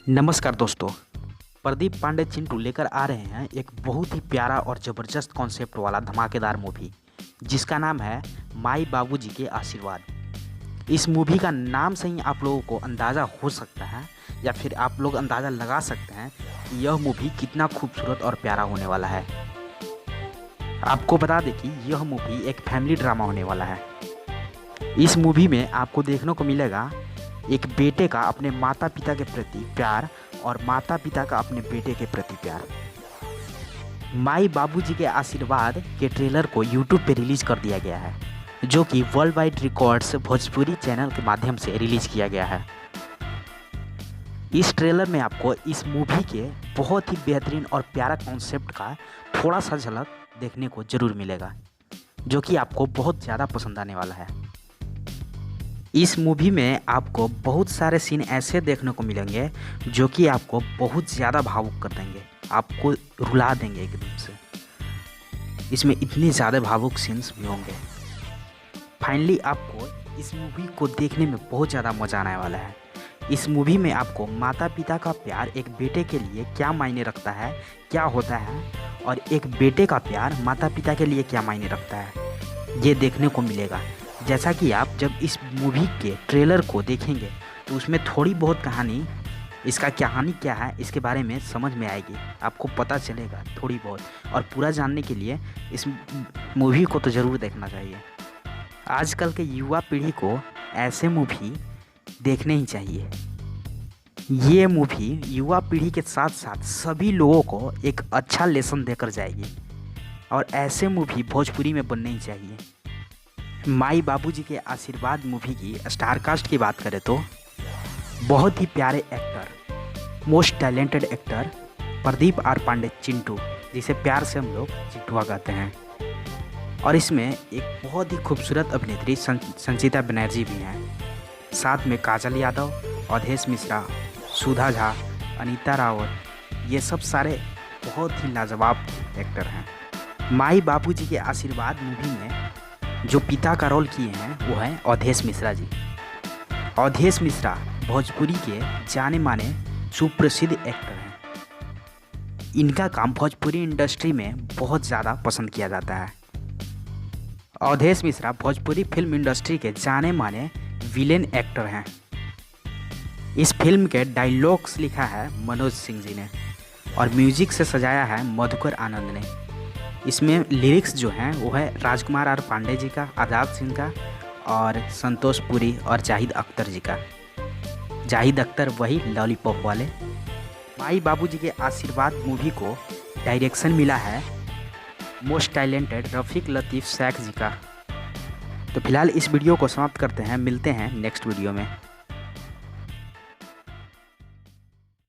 नमस्कार दोस्तों। प्रदीप पांडे चिंटू लेकर आ रहे हैं एक बहुत ही प्यारा और ज़बरदस्त कॉन्सेप्ट वाला धमाकेदार मूवी जिसका नाम है माई बाबूजी के आशीर्वाद। इस मूवी का नाम से ही आप लोगों को अंदाज़ा हो सकता है या फिर आप लोग अंदाज़ा लगा सकते हैं कि यह मूवी कितना खूबसूरत और प्यारा होने वाला है। आपको बता दें कि यह मूवी एक फैमिली ड्रामा होने वाला है। इस मूवी में आपको देखने को मिलेगा एक बेटे का अपने माता पिता के प्रति प्यार और माता पिता का अपने बेटे के प्रति प्यार। माई बाबूजी के आशीर्वाद के ट्रेलर को यूट्यूब पे रिलीज कर दिया गया है, जो कि world wide records Bhojpuri channel के माध्यम से रिलीज किया गया है। इस ट्रेलर में आपको इस मूवी के बहुत ही बेहतरीन और प्यारा कॉन्सेप्ट का थोड़ा सा झलक देखने को ज़रूर मिलेगा, जो कि आपको बहुत ज़्यादा पसंद आने वाला है। इस मूवी में आपको बहुत सारे सीन ऐसे देखने को मिलेंगे जो कि आपको बहुत ज़्यादा भावुक कर देंगे, आपको रुला देंगे एकदम से। इसमें इतने ज़्यादा भावुक सीन्स भी होंगे। फाइनली आपको इस मूवी को देखने में बहुत ज़्यादा मज़ा आने वाला है। इस मूवी में आपको माता पिता का प्यार एक बेटे के लिए क्या मायने रखता है, क्या होता है, और एक बेटे का प्यार माता पिता के लिए क्या मायने रखता है, ये देखने को मिलेगा। जैसा कि आप जब इस मूवी के ट्रेलर को देखेंगे तो उसमें थोड़ी बहुत कहानी, इसका कहानी क्या है इसके बारे में समझ में आएगी, आपको पता चलेगा थोड़ी बहुत। और पूरा जानने के लिए इस मूवी को तो ज़रूर देखना चाहिए। आजकल के युवा पीढ़ी को ऐसे मूवी देखने ही चाहिए। ये मूवी युवा पीढ़ी के साथ साथ सभी लोगों को एक अच्छा लेसन देकर जाएगी, और ऐसे मूवी भोजपुरी में बनने ही चाहिए। माई बाबूजी के आशीर्वाद मूवी की स्टार कास्ट की बात करें तो बहुत ही प्यारे actor, most talented actor Pradeep R Pandey Chintu, जिसे प्यार से हम लोग चिंटुआ कहते हैं। और इसमें एक बहुत ही खूबसूरत अभिनेत्री संचिता बनर्जी भी हैं। साथ में काजल यादव, अवधेश मिश्रा, सुधा झा, अनीता रावत, ये सब सारे बहुत ही लाजवाब एक्टर हैं। माई बाबूजी के आशीर्वाद मूवी में जो पिता का रोल किए हैं वो हैं अवधेश मिश्रा जी। अवधेश मिश्रा भोजपुरी के जाने माने सुप्रसिद्ध एक्टर हैं। इनका काम भोजपुरी इंडस्ट्री में बहुत ज़्यादा पसंद किया जाता है। अवधेश मिश्रा भोजपुरी फिल्म इंडस्ट्री के जाने माने विलेन एक्टर हैं। इस फिल्म के डायलॉग्स लिखा है मनोज सिंह जी ने और म्यूजिक से सजाया है मधुकर आनंद ने। इसमें लिरिक्स जो हैं वो है राजकुमार आर पांडे जी का, आजाद सिंह का, और संतोष पुरी और जाहिद अख्तर जी का। जाहिद अख्तर वही लॉलीपॉप वाले। माई बाबूजी के आशीर्वाद मूवी को डायरेक्शन मिला है मोस्ट टैलेंटेड रफ़ीक लतीफ़ शेख जी का। तो फिलहाल इस वीडियो को समाप्त करते हैं, मिलते हैं नेक्स्ट वीडियो में।